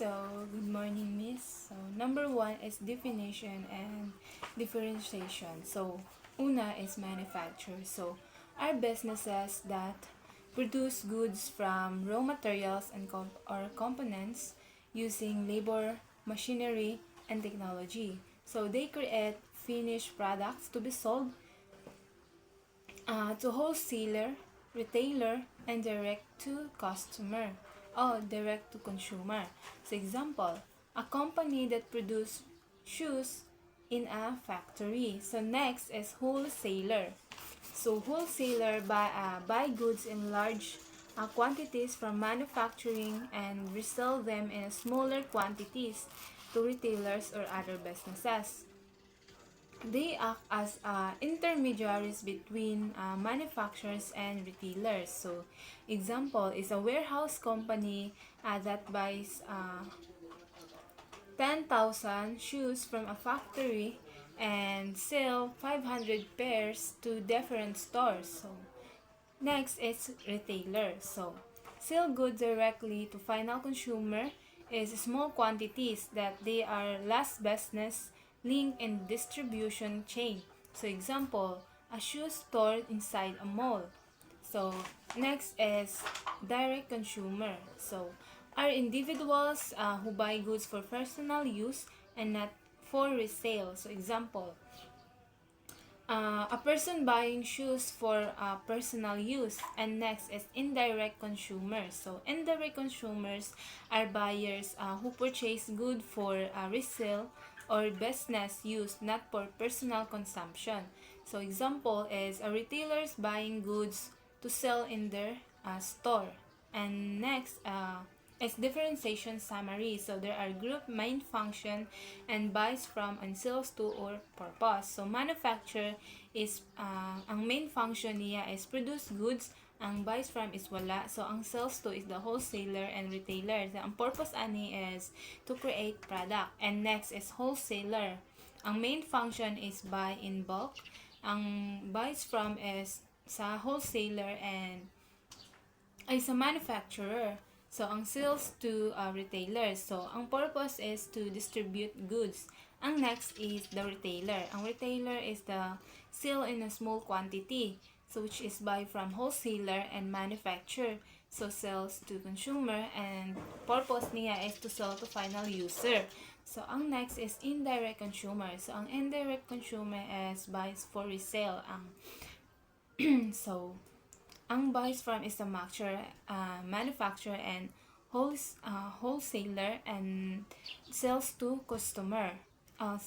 Good morning, Miss. Number one is definition and differentiation. Una is manufacture. Are businesses that produce goods from raw materials and or components using labor, machinery, and technology. They create finished products to be sold to wholesaler, retailer, and direct to customer or direct to consumer. Example, a company that produce shoes in a factory. Next is wholesaler. Wholesaler buy goods in large quantities from manufacturing and resell them in smaller quantities to retailers or other businesses. They act as intermediaries between manufacturers and retailers. Example is a warehouse company that buys 10,000 shoes from a factory and sell 500 pairs to different stores. Next is retailer. Sell goods directly to final consumer is small quantities that they are last business link in distribution chain. Example, a shoe store inside a mall. Next is direct consumer. Are individuals who buy goods for personal use and not for resale. Example, a person buying shoes for personal use. And next is indirect consumers. Indirect consumers are buyers who purchase goods for resale or business use, not for personal consumption. Example is a retailers buying goods to sell in their store. And next is differentiation summary. There are group, main function, and buys from and sells to or purpose. Manufacture is ang main function niya is produce goods. Ang buys from is wala. Ang sells to is the wholesaler and retailer. Ang purpose ani is to create product. And next is wholesaler. Ang main function is buy in bulk. Ang buys from is sa wholesaler and ay sa manufacturer. Ang sales to retailers. Ang purpose is to distribute goods. Ang next is the retailer. Ang retailer is the sale in a small quantity. Which is buy from wholesaler and manufacturer. Sells to consumer and purpose niya is to sell to final user. Ang next is indirect consumer. Ang indirect consumer is buys for resale. Ang buys from is the manufacturer and wholesaler and sells to customer. Ang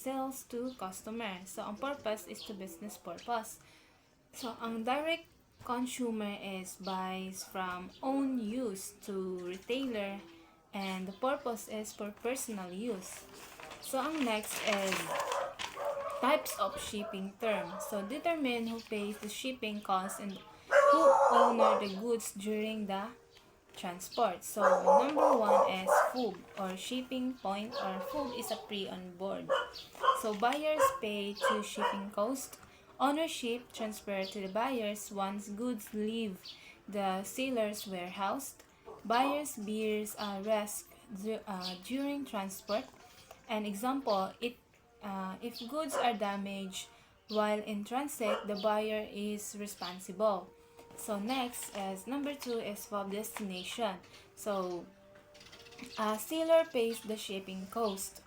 purpose is to business purpose. Ang direct consumer is buys from own use to retailer and the purpose is for personal use. Ang next is types of shipping term. Determine who pays the shipping cost and who owner the goods during the transport. Number one is FOB or shipping point, or FOB is a pre on board. Buyers pay to shipping cost. Ownership transferred to the buyers once goods leave the seller's warehouse. Buyers bears risk during transport. An example, if goods are damaged while in transit, the buyer is responsible. Next is number two is FOB destination. Seller pays the shipping cost.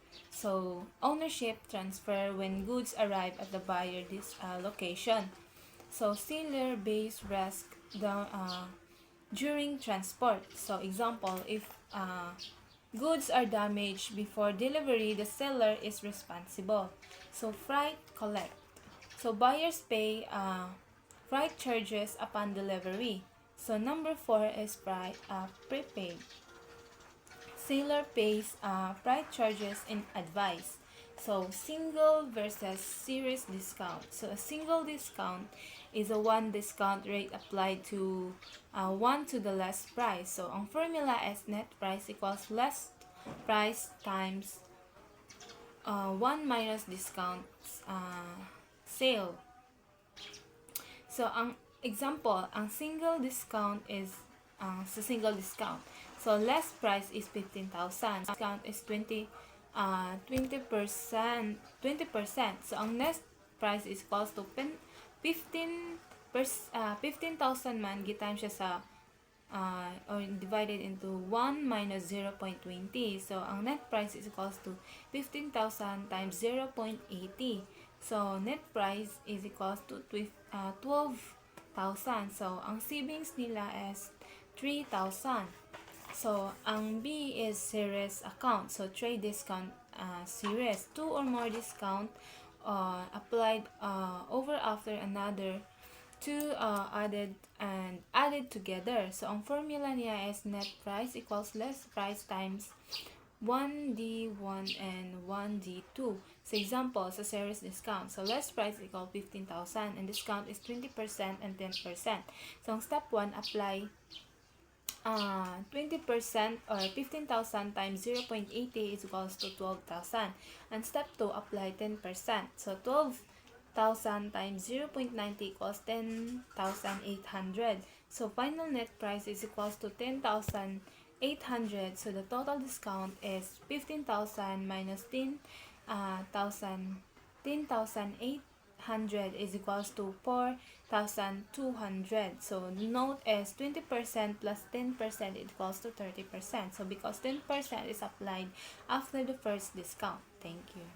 Ownership transfer when goods arrive at the buyer location. Seller bears risk during transport. Example, if goods are damaged before delivery, the seller is responsible. Freight collect. Buyers pay freight charges upon delivery. Number four is prepaid. Seller pays freight charges in advance. Single versus series discount. A single discount is a one discount rate applied to one to the less price. Ang formula is net price equals less price times 1 minus discount sale. Ang example, ang single discount is sa single discount. So less price is 15,000. Discount is 20%. 20%. So ang net price is equals to 15,000 man gitime siya sa or divided into 1 minus 0.20. So ang net price is equals to 15,000 times 0.80. So net price is equals to 12,000. So ang savings nila is 3,000. So ang B is series account. So trade discount series. 2 or more discount applied over after another, 2 added together. So ang formula niya is net price equals less price times 1D1 and 1D2. So example, sa series discount. So less price equal 15,000 and discount is 20% and 10%. So ang step 1, apply 20% or 15,000 times 0.80 is equals to 12,000. And step 2, apply 10%. So 12,000 times 0.90 equals 10,800. So final net price is equals to 10,800. So the total discount is 15,000 minus 10,800 is equals to 4,200. So note is 20% plus 10% equals to 30%. So because 10% is applied after the first discount. Thank you.